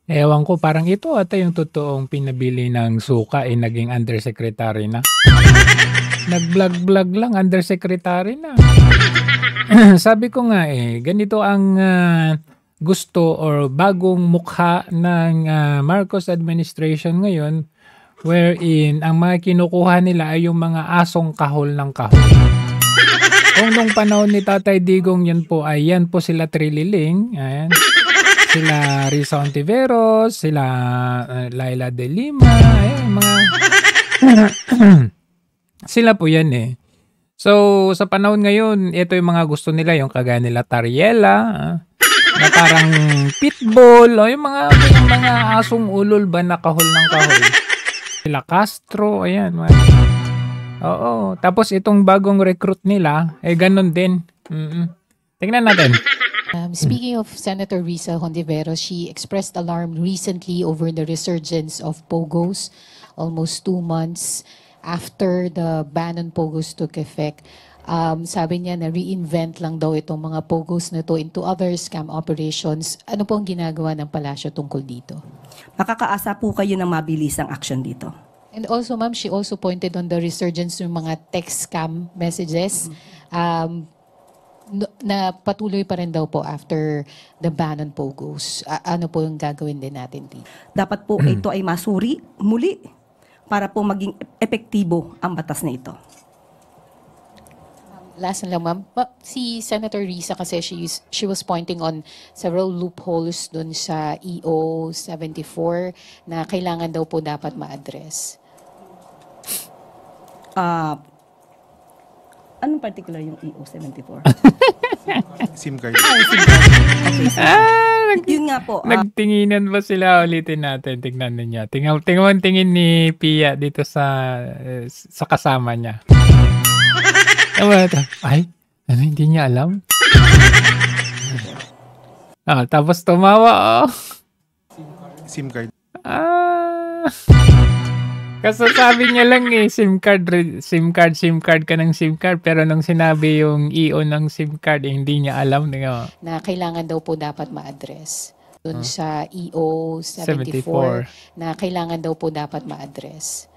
Ewan ko, parang ito ata yung totoong pinabili ng suka, naging undersecretary na. Nag-vlog-vlog lang, undersecretary na. Sabi ko nga ganito ang gusto or bagong mukha ng Marcos administration ngayon, wherein ang mga kinukuha nila ay yung mga asong kahol ng kahol. Kung nung panahon ni Tatay Digong yan po sila Trililing, ayan. Sila Risa Ontiveros, sila Laila de Lima, ayan, mga sila po yan. So, sa panahon ngayon, ito yung mga gusto nila, yung kagaya nila Tariela, na parang pitbull, o yung mga asong ulol ba na kahol ng kahol. Sila Castro, ayan. Oo, tapos itong bagong recruit nila, ganun din. Tingnan natin. Speaking of Senator Risa Hontiveros, she expressed alarm recently over the resurgence of POGOs almost 2 months after the ban on POGOs took effect. Sabi niya na reinvent lang daw itong mga POGOs na to into other scam operations. Ano po ang ginagawa ng palasyo tungkol dito? Makakaasa po kayo ng mabilisang action dito. And also, ma'am, she also pointed on the resurgence ng mga text scam messages na patuloy pa rin daw po after the ban on POGOs. Ano po yung gagawin din natin dito? Dapat po ito ay masuri muli para po maging epektibo ang batas na ito. Last na lang, ma'am. Si Senator Risa kasi she was pointing on several loopholes dun sa EO 74 na kailangan daw po dapat ma-address. Anong particular yung EO 74? SIM card. Yun nga po. Nagtinginan ba sila? Ulitin natin. Tingnan niya. Tingin ni Pia dito sa kasama niya. Ay, hindi niya alam? Tapos tumawa. SIM card. Kasasabi niya lang SIM card ka ng SIM card, pero nung sinabi yung EO ng SIM card, hindi niya alam. Na kailangan daw po dapat ma-address. Dun sa EO 74 na kailangan daw po dapat ma-address.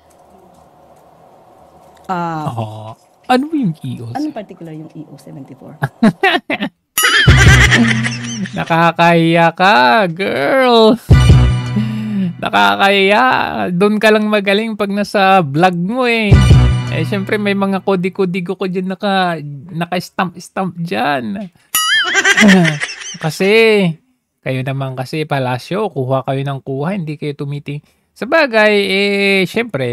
Ano yung EO? Anong particular yung EO 74? Nakakahiya ka, girl! Nakakahiya. Doon ka lang magaling pag nasa vlog mo syempre may mga kodi-kodigo ko dyan naka-stamp dyan. Kasi, kayo naman kasi palasyo, kuha kayo ng kuha, hindi kayo tumiting. Sabagay, syempre,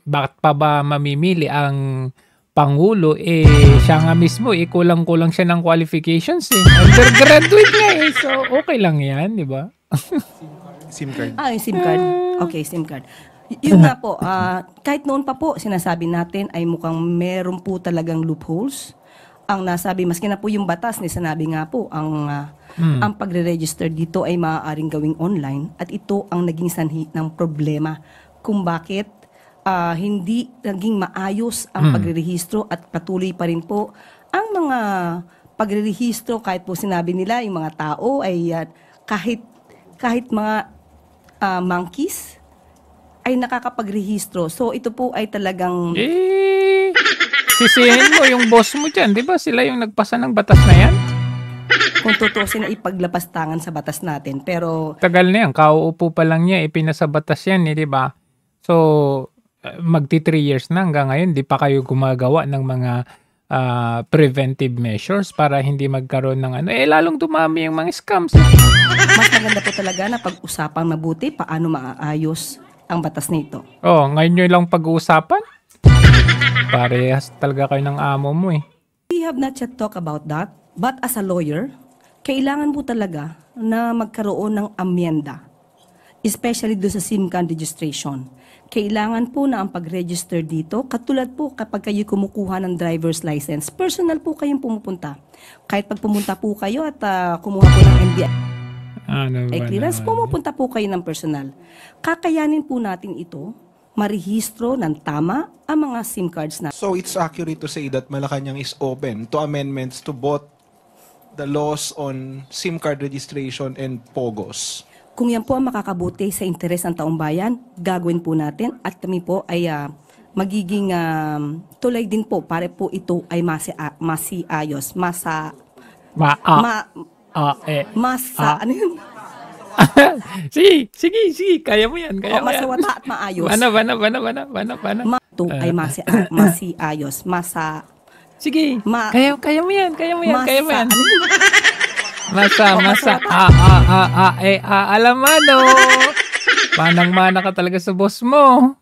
bakit pa ba mamimili ang Pangulo, siya nga mismo, kulang-kulang siya ng qualifications Undergraduate nga so okay lang yan, di ba? SIM card. Yung SIM card. Okay, SIM card. Yun nga po, kahit noon pa po, sinasabi natin ay mukhang meron po talagang loopholes. Ang nasabi, maski na po yung batas, sinabi nga po, ang pagre-register dito ay maaaring gawing online at ito ang naging sanhi ng problema kung bakit hindi naging maayos ang pagrerehistro at patuloy pa rin po ang mga pagrerehistro kahit po sinabi nila yung mga tao ay kahit mga monkeys ay nakakapagrehistro. So ito po ay talagang sisihin mo yung boss mo dyan. Di ba sila yung nagpasa ng batas na yan? Kung tutusin na ipaglapastangan sa batas natin. Pero tagal na yan. Kauupo pa lang niya. Ipinasa batas yan, di ba? So, magti 3 years na hanggang ngayon. Di pa kayo gumagawa ng mga preventive measures para hindi magkaroon ng lalong dumami yung mga scams. Mas maganda po talaga na pag-usapang mabuti paano maaayos ang batas nito. Ngayon nyo lang pag-uusapan? Parehas talaga kayo ng amo mo We have not yet talked about that, but as a lawyer, kailangan po talaga na magkaroon ng amyenda, especially do sa SIM card registration. Kailangan po na ang pag-register dito, katulad po kapag kayo kumukuha ng driver's license, personal po kayong pumupunta. Kahit pag pumunta po kayo at kumuha po ng NBI clearance, pumupunta po kayo ng personal. Kakayanin po natin ito, marehistro ng tama ang mga SIM cards na. So it's accurate to say that Malacanang is open to amendments to both the laws on SIM card registration and POGOs. kung yan po ang makakabuti sa interes ng taong bayan, gagawin po natin at kami po ay magiging tulay din po para po ito ay masiayos, ano yun? Sige, kaya mo yan, kaya mo yan. Masawata at maayos. Bana. Ito ay masiayos, Sige, kaya mo yan, kaya mo yan. ano yun? Alamano. Manang-mana ka talaga sa boss mo.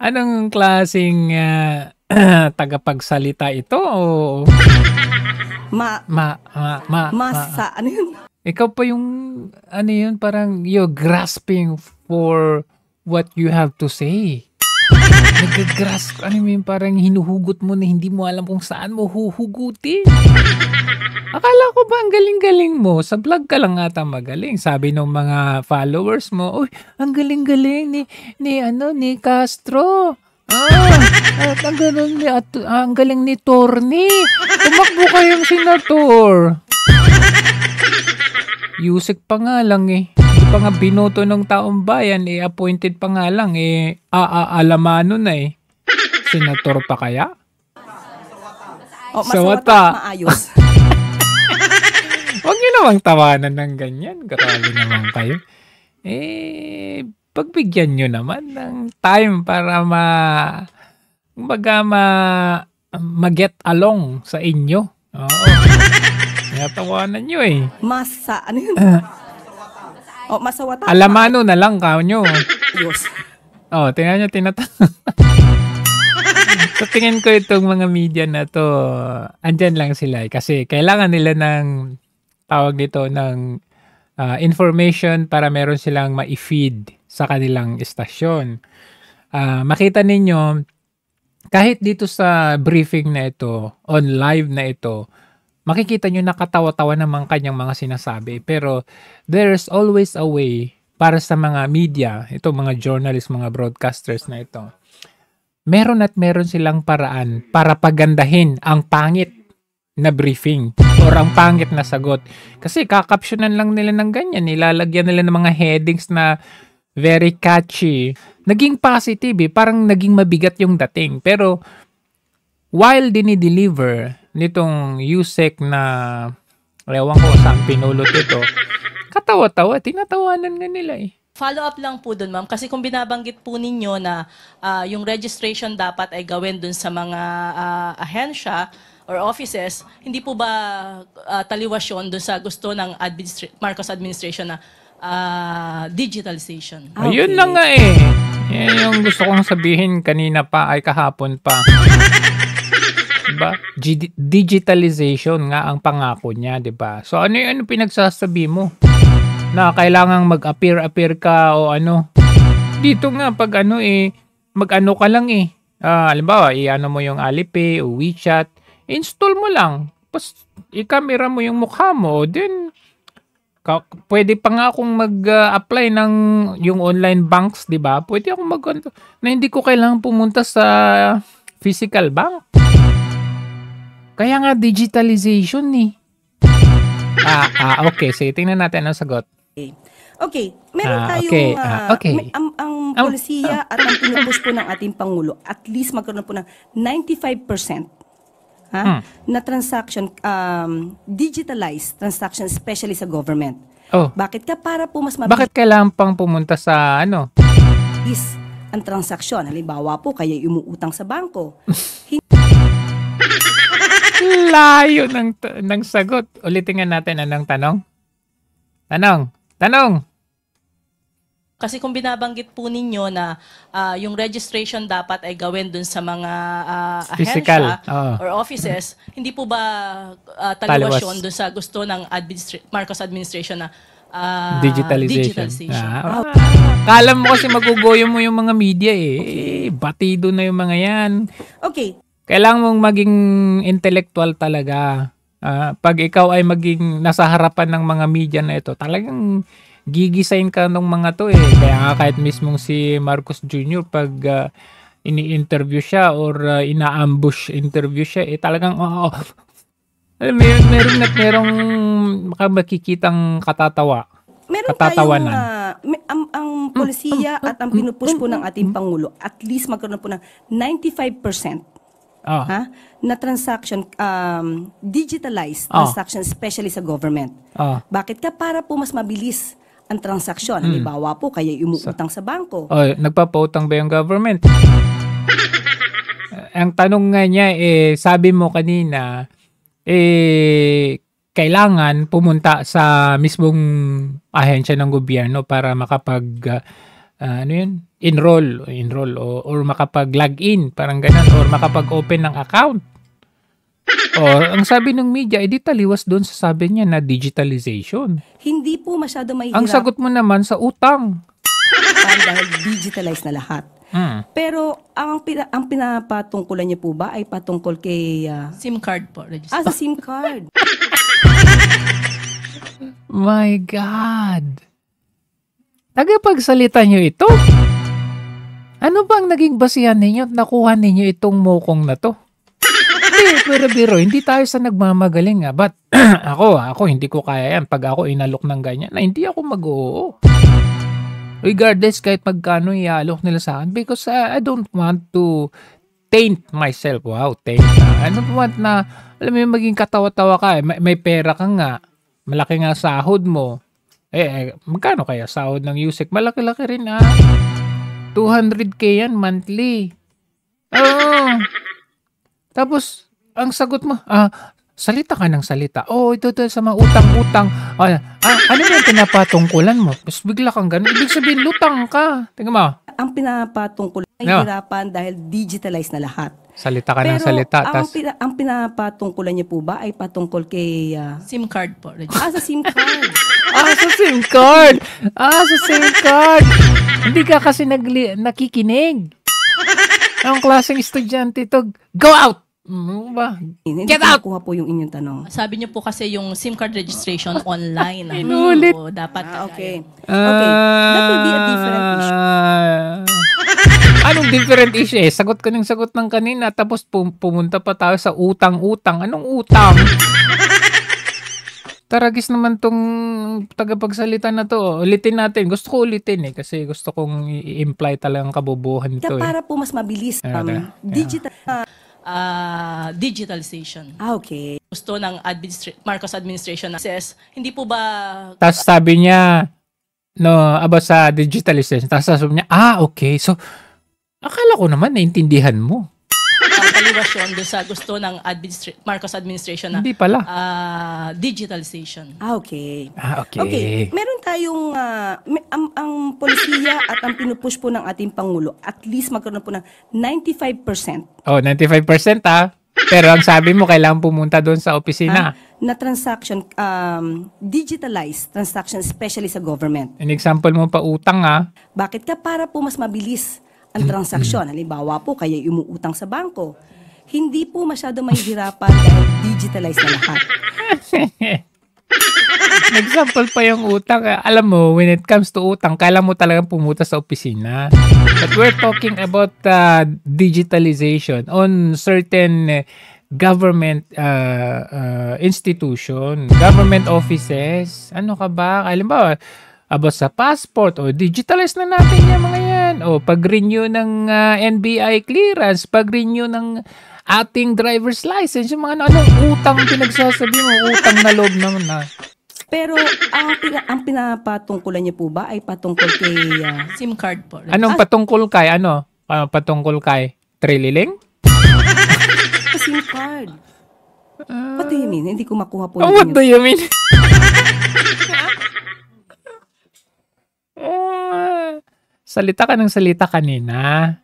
Anong klaseng tagapagsalita ito? Ano yun? Ikaw pa yung, parang you're grasping for what you have to say. Nag-grasp, parang hinuhugot mo na hindi mo alam kung saan mo huhugutin. Akala ko ba ang galing-galing mo? Sa vlog ka lang ata magaling. Sabi ng mga followers mo, uy, ang galing-galing ni Castro. At ang galing ni Torny. Tumakbo kayong senator. Yusek pa nga lang Hindi pa nga binoto ng taong bayan appointed pa nga lang alamano na Senator pa kaya? Masawata. Maayos. Huwag niyo namang tawanan ng ganyan. Grabe naman kayo. Pagbigyan nyo naman ng time para ma-get along sa inyo. Oo. Natawanan nyo Ano yun? Masawata. Alamano na lang nyo. Ayos. Tingnan nyo, So tingin ko itong mga media na to, andyan lang sila kasi kailangan nila ng tawag dito ng information para meron silang ma-feed sa kanilang istasyon. Makita ninyo, kahit dito sa briefing na ito, on live na ito, makikita nyo nakatawa-tawa naman kanyang mga sinasabi. Pero there's always a way para sa mga media, ito mga journalists, mga broadcasters na ito. Meron silang paraan para pagandahin ang pangit na briefing or ang pangit na sagot. Kasi kakapsyonan lang nila ng ganyan. Nilalagyan nila ng mga headings na very catchy. Naging positive parang naging mabigat yung dating. Pero while dinideliver nitong Yusek na ewan ko saan pinulot ito, katawa-tawa, tinatawanan nga nila Follow up lang po dun, ma'am. Kasi kung binabanggit po ninyo na yung registration dapat ay gawin dun sa mga ahensya or offices, hindi po ba taliwas yun dun sa gusto ng Marcos administration na digitalization? Ayun na nga Yan yung gusto kong sabihin kanina pa ay kahapon pa. Diba? Digitalization nga ang pangako niya, diba? So ano pinagsasabi mo? Na kailangang mag-appear ka o ano. Dito nga pag mag-ano ka lang halimbawa, i-ano mo yung Alipay o WeChat, install mo lang. Tapos i-camera mo yung mukha mo, then pwede pa nga akong mag-apply ng yung online banks, di ba? Pwede akong na hindi ko kailangan pumunta sa physical bank. Kaya nga digitalization okay. Sige, tingnan natin ang sagot. Okay, meron tayong ang polisiya at ang pinupush po ng ating Pangulo, at least magkaroon po ng 95% na transaction, digitalized transaction, especially sa government. Bakit ka? Para po mas mabilis. Bakit kailangan pang pumunta sa is ang transaksyon. Halimbawa po, kaya umuutang sa bangko. Layo ng sagot. Ulitin nga natin anong tanong? Tanong. Kasi kung binabanggit po ninyo na yung registration dapat ay gawin dun sa mga ahensya or offices, hindi po ba taliwas yun dun sa gusto ng Marcos administration na digitalization? Kala mo kasi magugoyo mo yung mga media batido na yung mga yan. Okay. Kailangan mong maging intellectual talaga. Pag ikaw ay maging nasa harapan ng mga media na ito, talagang gigisain ka ng mga to Kaya nga kahit mismong si Marcos Jr. pag ini-interview siya or ina-ambush interview siya, talagang Alam mo yun, merong makikitang katatawa. Meron Katatawanan. tayong ang polisiya at ang pinupush po ng ating Pangulo, at least magkaroon po ng 95% Ah, na transaction, digitalized Ah. transaction, especially sa government. ah. Bakit ka? Para po mas mabilis ang transaksyon. Halimbawa po, kaya umuutang sa bangko. Oh, nagpapautang ba yung government? Ang tanong nga niya, sabi mo kanina, kailangan pumunta sa mismong ahensya ng gobyerno para makapag enroll or makapag-login, parang ganun, or makapag-open ng account. Or ang sabi ng media, edi taliwas doon sa sabi niya na digitalization. Hindi po masyado mahihirap Ang sagot mo naman sa utang. dahil digitalized na lahat. Pero ang pinapatungkulan niya po ba ay patungkol kay SIM card po. Register. sa SIM card. My God! Tagapagsalita nyo ito? Ano bang naging basihan ninyo at nakuha ninyo itong mokong na to? Hindi, pero biro, hindi tayo sa nagmamagaling nga. But ako, hindi ko kaya yan. Pag ako inalok ng ganyan, na hindi ako mag-oo. Regardless kahit magkano ialok nila sa akin. Because I don't want to taint myself. Wow, taint. I don't want na, alam mo yung maging katawa-tawa ka. May pera ka nga. Malaki nga sahod mo. Magkano kaya sahod ng USEC? Malaki-laki rin 200K yan monthly. Oo. Tapos, ang sagot mo, salita ka ng salita. Ito sa mga utang-utang. Ano yung pinapatungkulan mo? Tapos bigla kang ganun. Ibig sabihin, lutang ka. Tingnan mo. Ang pinapatungkulan ay Yeah. hirapan dahil digitalized na lahat. Salita ka ng Pero salita. ang pinapatungkulan niya po ba ay patungkol kay SIM card po. Register. sa SIM card. Sa SIM card. Sa SIM card. Hindi ka kasi nakikinig. Anong klaseng estudyante ito? Go out! Ba? Hindi Get out! ko makuha po yung inyong tanong. Sabi niyo po kasi yung SIM card registration online. Inulit. So, dapat Okay. That will be a different issue. Anong different issue? Sagot ka ng sagot ng kanina tapos pumunta pa tayo sa utang-utang. Anong utang? Taragis naman tong tagapagsalita na to. Ulitin natin. Gusto ko ulitin kasi gusto kong i-imply talagang kabubuhan ito. Para po mas mabilis digital. digitalization. Okay. Gusto ng Marcos administration na says, hindi po ba Tapos sabi niya, about sa digitalization. Tapos sabi niya, okay. So, akala ko naman naintindihan mo. taliwasyon doon sa gusto ng Marcos administration na Hindi pala. digitalization. Okay. Okay. Meron tayong ang polisiya at ang pinupush po ng ating Pangulo, at least magkaroon po ng 95% 95% Pero ang sabi mo, kailangan pumunta doon sa opisina. na transaction, digitalized transaction, especially sa government. An example mo pa utang Bakit ka? Para po mas mabilis ang transaksyon. Halimbawa po, kaya umuutang sa bangko. Hindi po masyado mahihirapan dahil digitalized na lahat. Example pa yung utang. Alam mo, when it comes to utang, kailangan mo talagang pumunta sa opisina. But we're talking about digitalization on certain government institution, government offices. Ano ka ba? Alam ba, about sa passport, digitalize na natin yung mga yan. Pag-renew ng NBI clearance, pag-renew ng ating driver's license, yung mga anong utang pinagsasabi mo, utang na loob naman Pero ang pinapatungkulan niya po ba ay patungkol kay SIM card po. Anong patungkol kay? Patungkol kay? Trililing? SIM card? What do you mean? Hindi ko makuha po yung What do you mean? Salita ka ng salita kanina.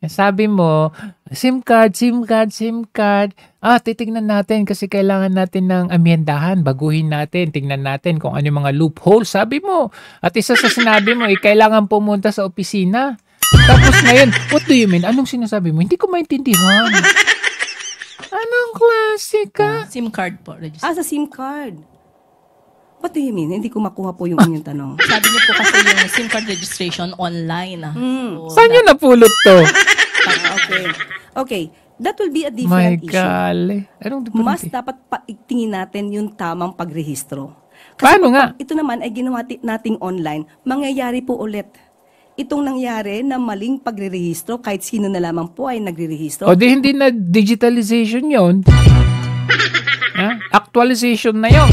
Sabi mo, SIM card. Titignan natin kasi kailangan natin ng amyendahan. Baguhin natin. Tingnan natin kung ano yung mga loopholes. Sabi mo. At isa sa sinabi mo, kailangan pumunta sa opisina. Tapos ngayon, what do you mean? Anong sinasabi mo? Hindi ko maintindihan. Anong klase ka? SIM card po. Register. sa SIM card. What do you mean? Hindi ko makuha po yung inyong tanong. Sabi niyo po kasi yung SIM card registration online. So, Saan yun napulot to? Okay. That will be a My different issue. golly. Anong different? Mas dapat paigtingin natin yung tamang pagrehistro. Paano nga? Ito naman ay ginawa nating online, mangyayari po ulit. Itong nangyari na maling pagrerehistro, kahit sino na lamang po ay nagrerehistro. O di hindi na digitalization yon. Actualization na yon.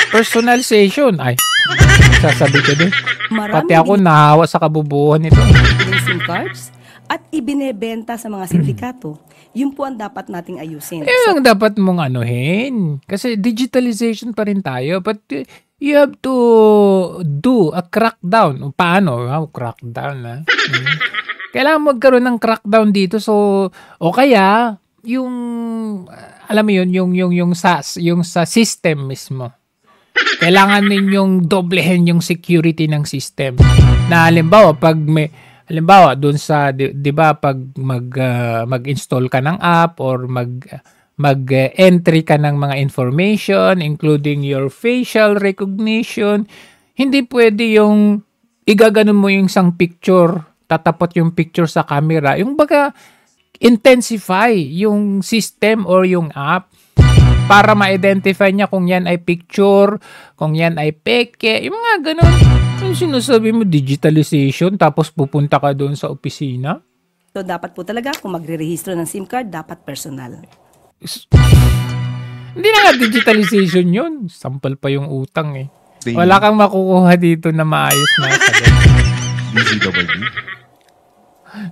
Personalization. Ay, sasabi ko din. Pati ako nahawa sa kabubuhan nito. SIM cards at ibinebenta sa mga sindikato. Yun po ang dapat nating ayusin. Ang dapat mong anuhin. Kasi digitalization pa rin tayo. But you have to do a crackdown. Paano? Crackdown. Kailangan magkaroon ng crackdown dito. So, o kaya, yung, alam mo yun, yung sa system mismo. Kailangan ninyong doblehin yung security ng system. Na halimbawa, doon sa 'di ba pag mag-install ka ng app or mag-entry ka ng mga information including your facial recognition, hindi pwede yung igaganon mo yung isang picture, tatapot yung picture sa camera. Yung baga intensify yung system or yung app para ma-identify niya kung yan ay picture, kung yan ay peke, yung mga ganun. Yung sinasabi mo, digitalization, tapos pupunta ka doon sa opisina? So, dapat po talaga, kung magre-rehistro ng SIM card, dapat personal. Hindi na nga digitalization yun. Sampal pa yung utang eh. Wala kang makukuha dito na maayos na sagot. DZWD?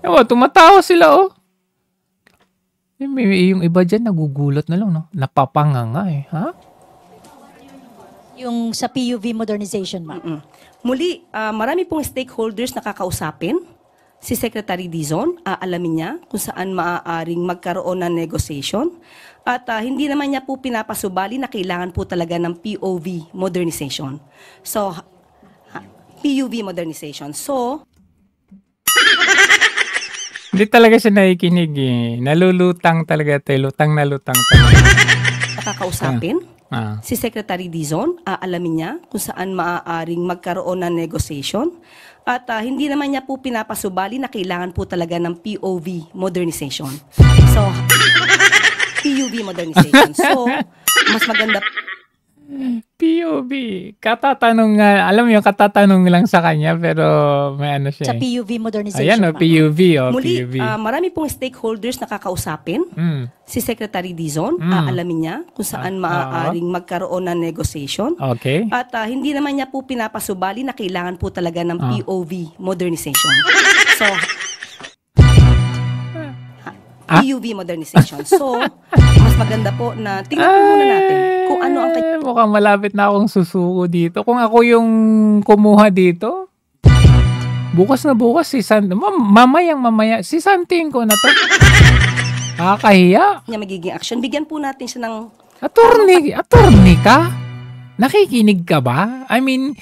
Ewan, tumatawa sila oh. Yung iba dyan, nagugulat na lang, no? Napapanganga eh, ha? Yung sa PUV modernization, ma'am. Muli, marami pong stakeholders na kakausapin. Si Secretary Dizon, aalamin niya kung saan maaaring magkaroon ng negotiation. At hindi naman niya po pinapasubali na kailangan po talaga ng POV modernization. So, PUV modernization. So, Hindi talaga siya nakikinig eh. Nalulutang talaga tayo. Lutang na lutang talaga. nakakausapin. Si Secretary Dizon, aalamin niya kung saan maaaring magkaroon ng negotiation. At hindi naman niya po pinapasubali na kailangan po talaga ng POV modernization. So, PUV modernization. So, mas maganda POV. Katatanong nga. Alam mo yung katatanong lang sa kanya pero may ano siya. Sa PUV modernization. Ayan o, PUV o. Muli, PUV. marami pong stakeholders na kakausapin. Si Secretary Dizon, aalamin niya kung saan maaaring magkaroon ng negotiation. Okay. At hindi naman niya po pinapasubali na kailangan po talaga ng POV modernization. So, PUV modernization. So, mas maganda po na tingnan po muna natin kung ano ang mukhang malapit na akong susuko dito. Kung ako yung kumuha dito, bukas na bukas si Santi. Mamaya, si Santing ko na to. Kakahiya. niya magiging action. Bigyan po natin siya ng Attorney ka? Nakikinig ka ba? I mean,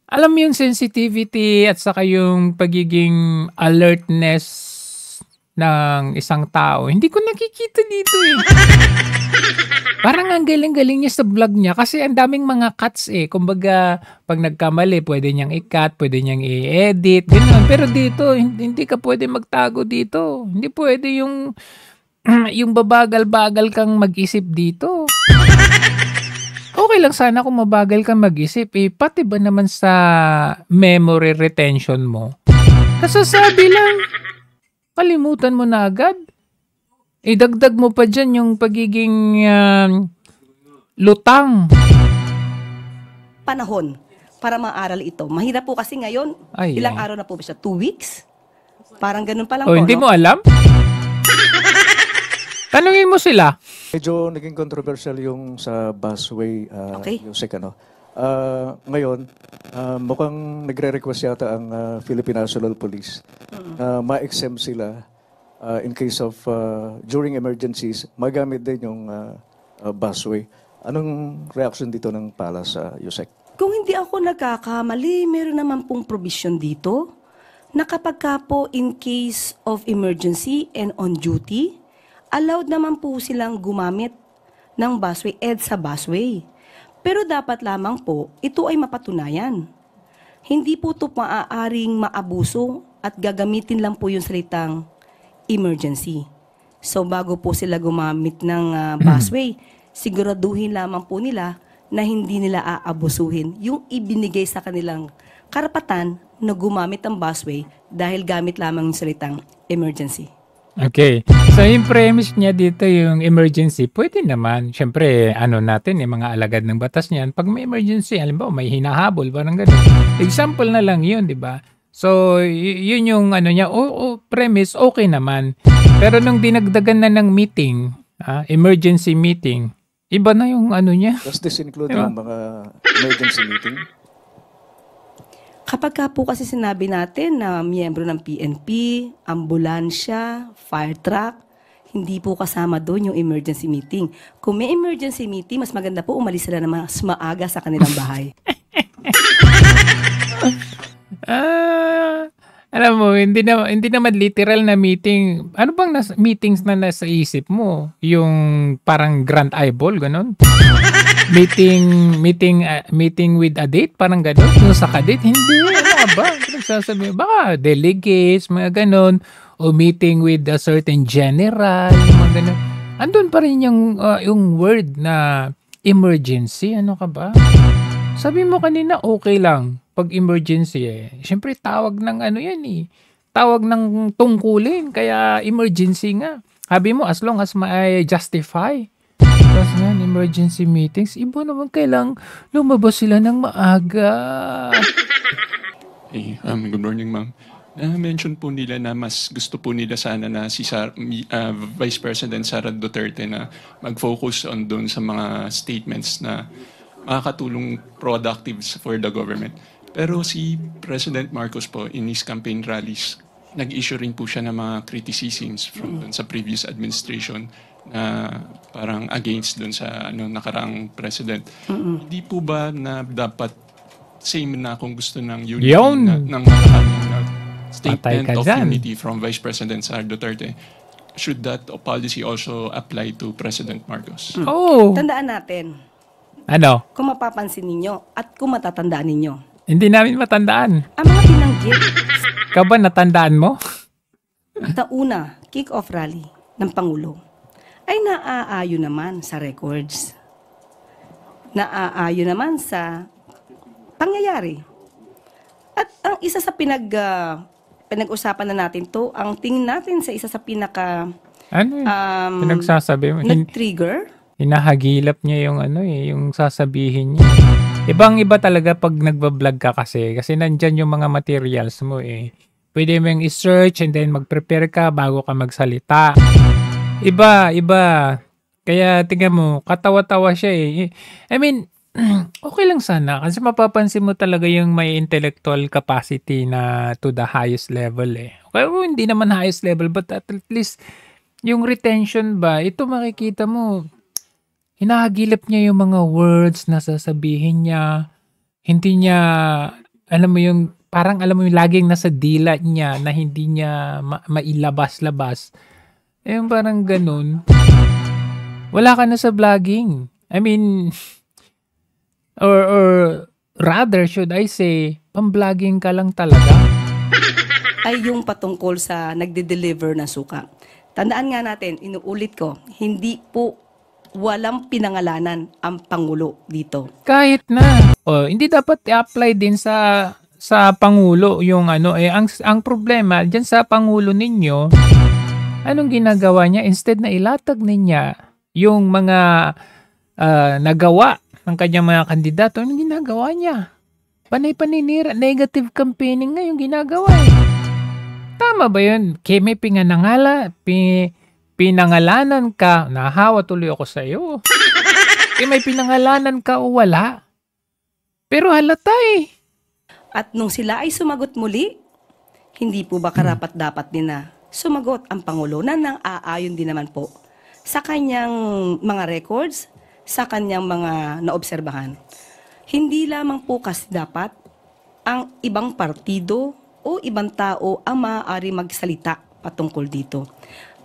alam mo yung sensitivity at saka yung pagiging alertness ng isang tao. Hindi ko nakikita dito eh. Parang ang galing-galing niya sa vlog niya kasi ang daming mga cuts eh. Kumbaga, pag nagkamali, pwede niyang i-cut, pwede niyang i-edit, gano'n. Pero dito, hindi ka pwede magtago dito. Hindi pwede yung babagal-bagal kang mag-isip dito. Okay lang sana kung mabagal kang mag-isip eh. Pati ba naman sa memory retention mo? Kasasabi lang, kalimutan mo na agad. Idagdag mo pa dyan yung pagiging lutang. panahon para maaral ito. Mahirap po kasi ngayon, ilang araw na po ba siya? 2 weeks? Parang ganun pa lang po, hindi no? mo alam? Tanungin mo sila. Medyo naging controversial yung sa busway, Okay. Yusek, ano. Ngayon, mukhang nagre-request yata ang Philippine National Police na ma-exempt sila in case of during emergencies, magamit din yung busway. Anong reaction dito ng Palas, Yusek? Kung hindi ako nagkakamali, meron naman pong provision dito na kapag ka po in case of emergency and on duty, allowed naman po silang gumamit ng busway, EDSA busway. Pero dapat lamang po, ito ay mapatunayan. Hindi po ito maaaring maabuso at gagamitin lang po yung salitang emergency. So bago po sila gumamit ng busway, siguraduhin lamang po nila na hindi nila aabusuhin yung ibinigay sa kanilang karapatan na gumamit ng busway dahil gamit lamang yung salitang emergency. Okay. So, yung premise niya dito, yung emergency, pwede naman. Siyempre, natin, yung mga alagad ng batas niyan, pag may emergency, alam ba, may hinahabol, parang gano'n. Example na lang yun, di ba? So, yun yung niya, premise, okay naman. Pero nung dinagdagan na ng meeting, emergency meeting, iba na yung niya. Does this include yung mga emergency meeting? Kapag ka po kasi sinabi natin na miyembro ng PNP, ambulansya, fire truck, hindi po kasama doon yung emergency meeting. Kung may emergency meeting, mas maganda po umalis sila na mas maaga sa kanilang bahay. Alam mo, hindi naman literal na meeting. Ano bang meetings na nasa isip mo? Yung parang grand eyeball, ganon? meeting with a date, parang ganon? Yung sa kadate, hindi. Ano ba? Nagsasabi, baka delegates, mga ganon. O meeting with a certain general, mga ganon. Andun pa rin yung word na emergency. Ano ka ba? Sabi mo kanina, okay lang. Pag emergency siyempre tawag ng yan tawag ng tungkulin, kaya emergency nga. Sabi mo, as long as justify. Tapos nga, emergency meetings, iba naman kailang lumabas sila ng maaga. Hey, good morning, ma'am. Na-mention po nila na mas gusto po nila sana na si Vice President Sara Duterte na mag-focus on doon sa mga statements na makakatulong productive for the government. Pero si President Marcos po, in his campaign rallies, nag-issue rin po siya ng mga criticisms from dun sa previous administration na parang against dun sa nakaraang president. Hindi po ba na dapat same na kung gusto ng unity ng statement of unity from Vice President Sara Duterte? Should that policy also apply to President Marcos? Tandaan natin. Kung mapapansin ninyo at kung matatandaan ninyo. Hindi namin matandaan. Ang mga binanggit. Ikaw ba natandaan mo? Tauna, kick-off rally ng Pangulo ay naaayo naman sa records. Naaayo naman sa pangyayari. At ang isa sa pinag-usapan na natin to, ang tingin natin sa isa sa pinaka pinagsasabi mo? Nag-trigger? Hinahagilap niya yung yung sasabihin niya. Ibang-iba talaga pag nagbablog ka kasi nandyan yung mga materials mo Pwede mo yung i-search and then mag-prepare ka bago ka magsalita. Iba. Kaya tingnan mo, katawa-tawa siya I mean, okay lang sana kasi mapapansin mo talaga yung may intellectual capacity na to the highest level Okay, hindi naman highest level but at least yung retention ba, ito makikita mo, hinahagilap niya yung mga words na sasabihin niya. Hindi niya, alam mo yung, parang alam mo yung laging nasa dila niya na hindi niya mailabas-labas. Yung parang ganun. Wala ka na sa vlogging. I mean, or rather, should I say, pang-vlogging ka lang talaga. Ay yung patungkol sa nagde-deliver ng suka. Tandaan nga natin, inuulit ko, hindi po walang pinangalanan ang Pangulo dito. Kahit na. Hindi dapat i-apply din sa Pangulo yung ang problema diyan sa Pangulo ninyo. Anong ginagawa niya? Instead na ilatag niya yung mga nagawa ng kanyang mga kandidato, anong ginagawa niya? Panay-paninira, negative campaigning nga yung ginagawa Tama ba yun? Kaya may pinangalanan ka, nahawa tuloy ako sa iyo. May pinangalanan ka o wala. Pero halata At nung sila ay sumagot muli, hindi po ba karapat-dapat din na sumagot ang Pangulo na nang aayon din naman po sa kanyang mga records, sa kanyang mga naobserbahan. Hindi lamang po kasi dapat ang ibang partido o ibang tao ang maaari magsalita patungkol dito.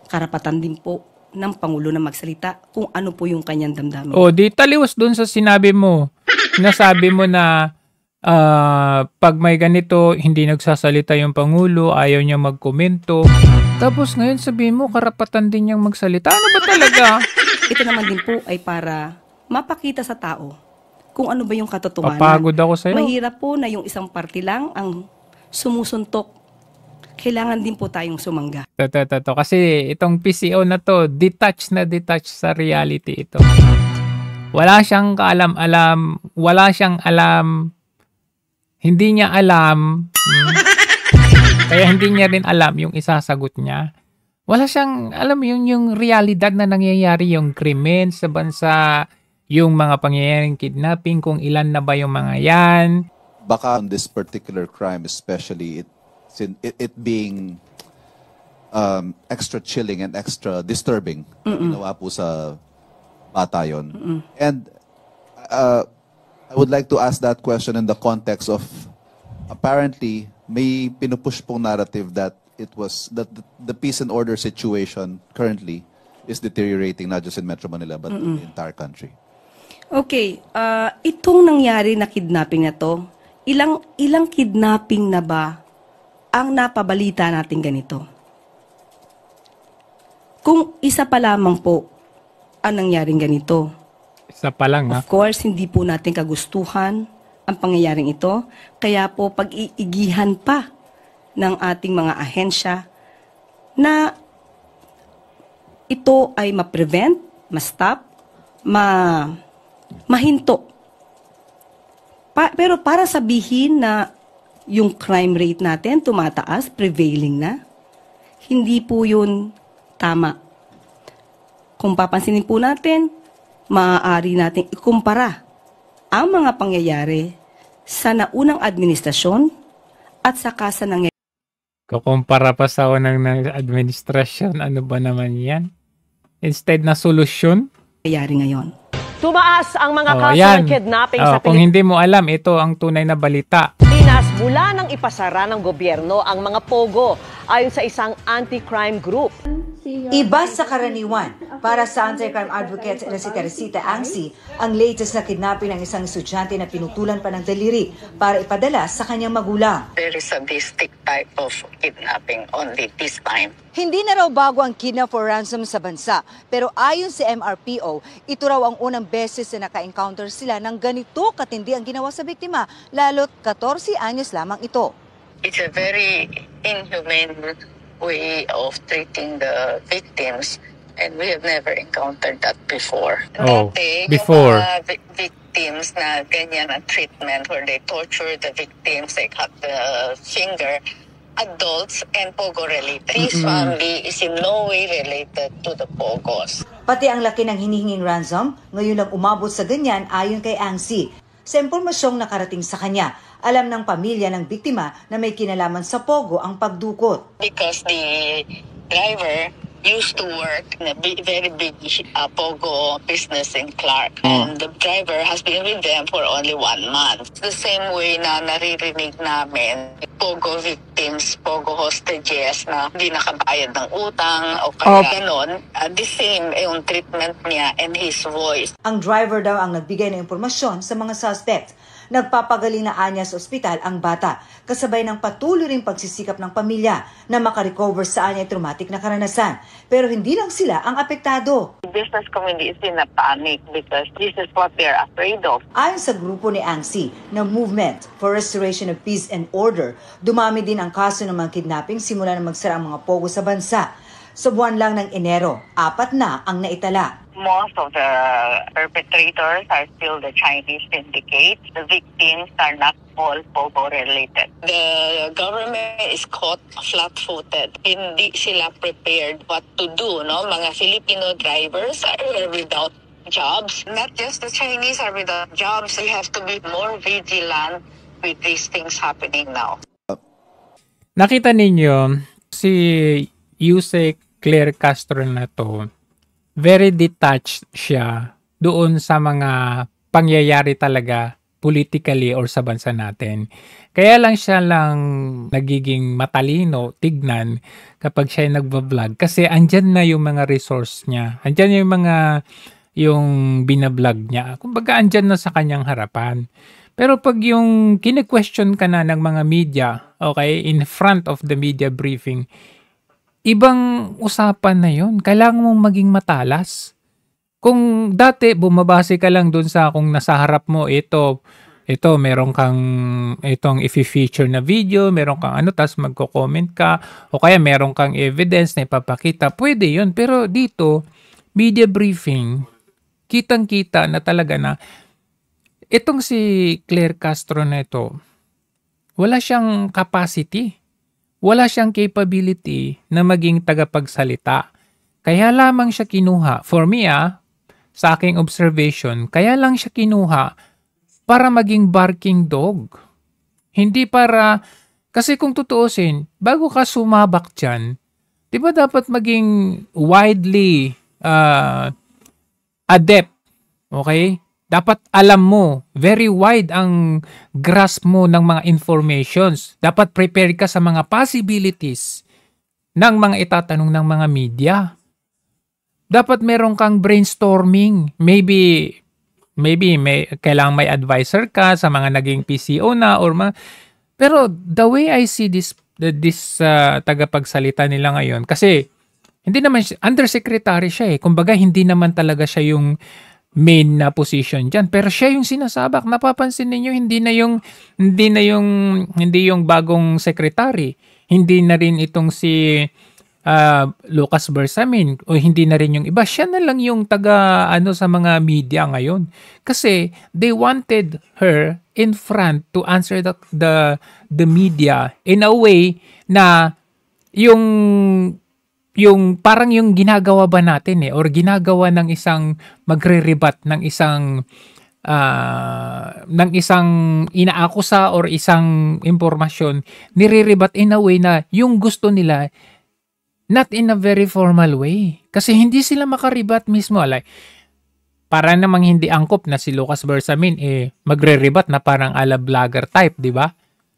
Karapatan din po ng Pangulo na magsalita kung ano po yung kanyang damdamin. Di taliwas dun sa sinabi mo. Sinasabi mo na pag may ganito, hindi nagsasalita yung Pangulo, ayaw niya magkomento. Tapos ngayon sabihin mo, karapatan din niyang magsalita. Ano ba talaga? Ito naman din po ay para mapakita sa tao kung ano ba yung katotohanan. Papagod ako sa'yo. Mahirap po na yung isang party lang ang sumusuntok. Kailangan din po tayong sumangga. Toto. Kasi itong PCO na to, detached sa reality ito. Wala siyang kaalam-alam. Wala siyang alam. Hindi niya alam. Kaya hindi niya rin alam yung isasagot niya. Wala siyang, alam yung realidad na nangyayari, yung krimen sa bansa, yung mga pangyayaring kidnapping, kung ilan na ba yung mga yan. Baka on this particular crime especially, it being extra chilling and extra disturbing. Ginawa po sa bata yun. And I would like to ask that question in the context of apparently may pinupush pong narrative that it was that the peace and order situation currently is deteriorating not just in Metro Manila but in the entire country. Okay, itong nangyari na kidnapping na to, ilang kidnapping na ba ang napabalita natin ganito? Kung isa pa lamang po ang nangyaring ganito. Isa pa lang, ha? Of course, hindi po natin kagustuhan ang pangyayaring ito. Kaya po pag-iigihan pa ng ating mga ahensya na ito ay ma-prevent, ma-stop, mahinto. Pero para sabihin na yung crime rate natin tumataas, prevailing na, hindi po yun tama. Kung papansinin po natin, maaari natin ikumpara ang mga pangyayari sa naunang administrasyon at saka sa nangyayari. Kukumpara pa sa unang administrasyon, ano ba naman yan? Instead na solusyon? Ngayon. Tumaas ang mga kaso ng kidnapping sa Kung hindi mo alam, ito ang tunay na balita. Pilipinas mula nang ipasara ng gobyerno ang mga pogo ayon sa isang anti-crime group. Iba sa karaniwan, para sa anti-crime advocate na si Teresita Angsi, ang latest na kidnapping ng isang estudyante na pinutulan pa ng daliri para ipadala sa kanyang magulang. Very sadistic type of kidnapping only this time. Hindi na raw bago ang kidnap for ransom sa bansa, pero ayon sa MRPO, ito raw ang unang beses na naka-encounter sila ng ganito katindi ang ginawa sa biktima, lalo't 14 anyos lamang ito. It's a very inhumane way of treating the victims, and we have never encountered that before. Before. Yung mga victims na ganyan ang treatment where they torture the victims, they cut the finger, adults and Pogo related. This family is in no way related to the Pogos. Pati ang laki ng hinihinging ransom, ngayon lang umabot sa ganyan ayon kay Angsi. Sa impormasyong nakarating sa kanya, alam ng pamilya ng biktima na may kinalaman sa Pogo ang pagdukot. Because the driver used to work in a very big Pogo business in Clark. And the driver has been with them for only 1 month. The same way na naririnig namin, Pogo victims, Pogo hostages na hindi nakabayad ng utang o kaya ganon, the same yung treatment niya and his voice. Ang driver daw ang nagbigay ng impormasyon sa mga suspect. Nagpapagaling na anya sa ospital ang bata, kasabay ng patuloy ring pagsisikap ng pamilya na makarecover sa anya traumatic na karanasan. Pero hindi lang sila ang apektado. The business community is in a panic because this is what they're afraid of. Ayon sa grupo ni Angsi na Movement for Restoration of Peace and Order, dumami din ang kaso ng mga kidnapping simula na magsara ang mga pogo sa bansa. Sa buwan lang ng Enero, 4 na ang naitala. Most of the perpetrators are still the Chinese syndicate. The victims are not all Pogo related. The government is caught flat-footed. Hindi sila prepared what to do. No? Mga Filipino drivers are without jobs. Not just the Chinese are without jobs. We have to be more vigilant with these things happening now. Nakita ninyo, si Yusek Claire Castro na to, very detached siya doon sa mga pangyayari talaga politically or sa bansa natin. Kaya lang siya nagiging matalino, tignan kapag siya nagbablog kasi andyan na yung mga resource niya. Andyan yung binablog niya. Kumbaga andyan na sa kanyang harapan. Pero pag yung kine-question ka na ng mga media, okay, in front of the media briefing, ibang usapan na yon. Kailangan mong maging matalas. Kung dati bumabase ka lang dun sa kung nasa harap mo ito meron kang itong i-feature na video, meron kang tas magko-comment ka o kaya meron kang evidence na ipapakita, pwede yun. Pero dito, media briefing, kitang-kita na talaga na itong si Claire Castro na ito, wala siyang capacity, wala siyang capability na maging tagapagsalita. Kaya lamang siya kinuha, for me sa aking observation, kaya lang siya kinuha para maging barking dog. Hindi para, kasi kung tutuusin, bago ka sumabak dyan, di ba dapat maging widely adept, okay? Dapat alam mo, very wide ang grasp mo ng mga informations. Dapat prepare ka sa mga possibilities ng mga itatanong ng mga media. Dapat meron kang brainstorming. Maybe kailangang may advisor ka sa mga naging PCO na pero the way I see this tagapagsalita nila ngayon, kasi hindi naman undersecretary siya Kumbaga hindi naman talaga siya yung main na position diyan, pero siya yung sinasabak. Napapansin niyo hindi yung bagong secretary, hindi na rin itong si Lucas Bersamin o hindi na rin yung iba. Siya na lang yung taga sa mga media ngayon. Kasi they wanted her in front to answer the media in a way na yung parang yung ginagawa ba natin or ginagawa ng isang magre-rebut ng isang inaakusa or isang impormasyon, nire-rebut in a way na yung gusto nila, not in a very formal way. Kasi hindi sila makaribat mismo. Like, para namang hindi angkop na si Lucas Bersamin, magre-rebut na parang ala vlogger type, di ba?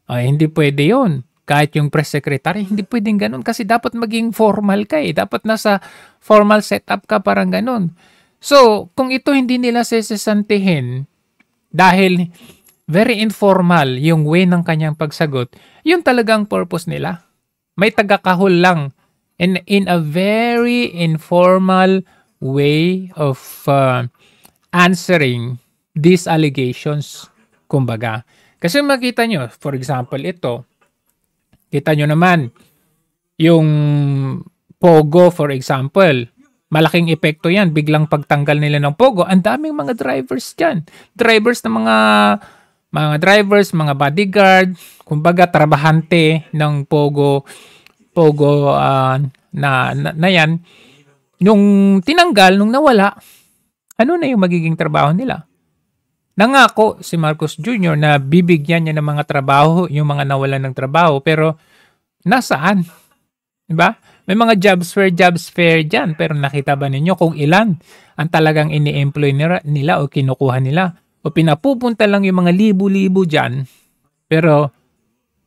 Hindi pwede yon. Kahit yung press secretary, hindi pwedeng ganun. Kasi dapat maging formal ka Dapat nasa formal setup ka, parang ganun. So, kung ito hindi nila sesesantihin, dahil very informal yung way ng kanyang pagsagot, yun talagang purpose nila. May tagakahol lang. In a very informal way of answering these allegations, kumbaga. Kasi makita nyo, for example, kita nyo naman, yung Pogo, for example, malaking epekto yan. Biglang pagtanggal nila ng Pogo, ang daming mga drivers dyan. Drivers na mga drivers, mga bodyguard, kumbaga trabahante ng Pogo na yan, nung tinanggal, nung nawala, ano na yung magiging trabaho nila? Nangako si Marcos Jr. na bibigyan niya ng mga trabaho, yung mga nawalan ng trabaho, pero nasaan? Diba? May mga jobs fair dyan, pero nakita ba ninyo kung ilan ang talagang ini-employ nila o kinukuha nila? O pinapupunta lang yung mga libo-libo dyan, pero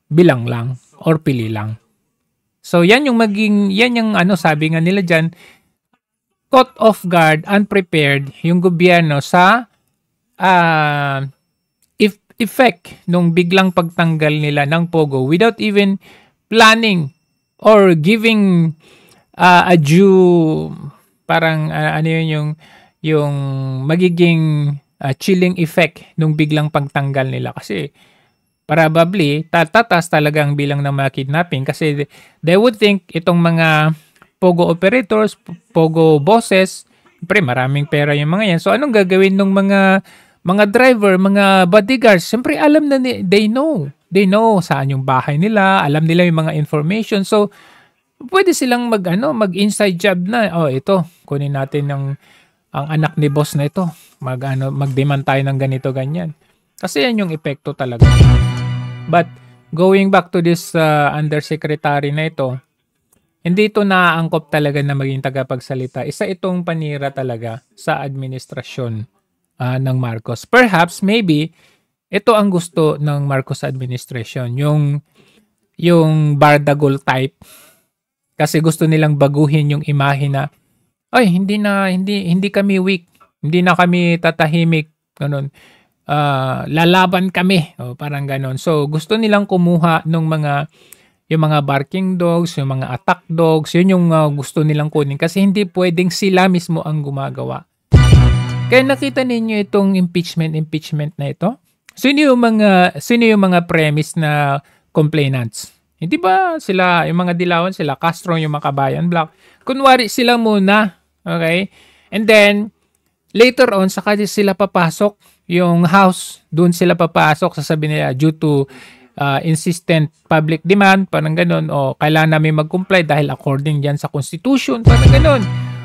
bilang lang or pili lang. So yan yung sabi nga nila dyan, caught off guard, unprepared yung gobyerno sa effect nung biglang pagtanggal nila ng Pogo without even planning or giving a due, parang yung magiging chilling effect nung biglang pagtanggal nila. Kasi probably, tataas talagang bilang ng mga kidnapping kasi they would think itong mga Pogo operators, Pogo bosses, siyempre maraming pera yung mga yan. So anong gagawin ng mga driver, mga bodyguards? Siyempre alam na they know saan yung bahay nila, alam nila yung mga information. So pwede silang mag-inside job na. Ito, kunin natin ang anak ni boss na ito. Mag-demand tayo ng ganito, ganyan. Kasi yan yung epekto talaga. But going back to this undersecretary na ito, hindi ito naaangkop talaga na maging tagapagsalita. Isa itong panira talaga sa administrasyon ng Marcos. Perhaps, maybe, ito ang gusto ng Marcos administration. Yung Bardagol type. Kasi gusto nilang baguhin yung imahe na, hindi kami weak. Hindi na kami tatahimik. Ganun. Lalaban kami. Parang ganon. So, gusto nilang kumuha ng yung mga barking dogs, yung mga attack dogs, yun yung gusto nilang kunin kasi hindi pwedeng sila mismo ang gumagawa. Kaya nakita ninyo itong impeachment na ito? Sino yung mga premise na complainants? Hindi ba sila, yung mga dilawan, sila Castro, yung mga Kabayan Black? Kunwari sila muna, okay? And then, later on, saka sila papasok, yung house, doon sila papasok, sasabihin nila, due to insistent public demand, parang ganun, o kailangan namin mag-comply dahil according dyan sa Constitution, parang ganun.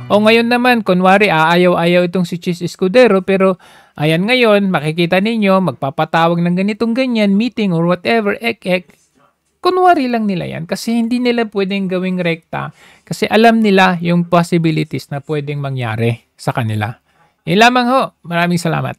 O ngayon naman, kunwari, aayaw-ayaw itong si Chis Escudero, pero ayan ngayon, makikita ninyo, magpapatawag ng ganitong ganyan, meeting or whatever, kunwari lang nila yan kasi hindi nila pwedeng gawing rekta kasi alam nila yung possibilities na pwedeng mangyari sa kanila. Yun lamang ho. Maraming salamat.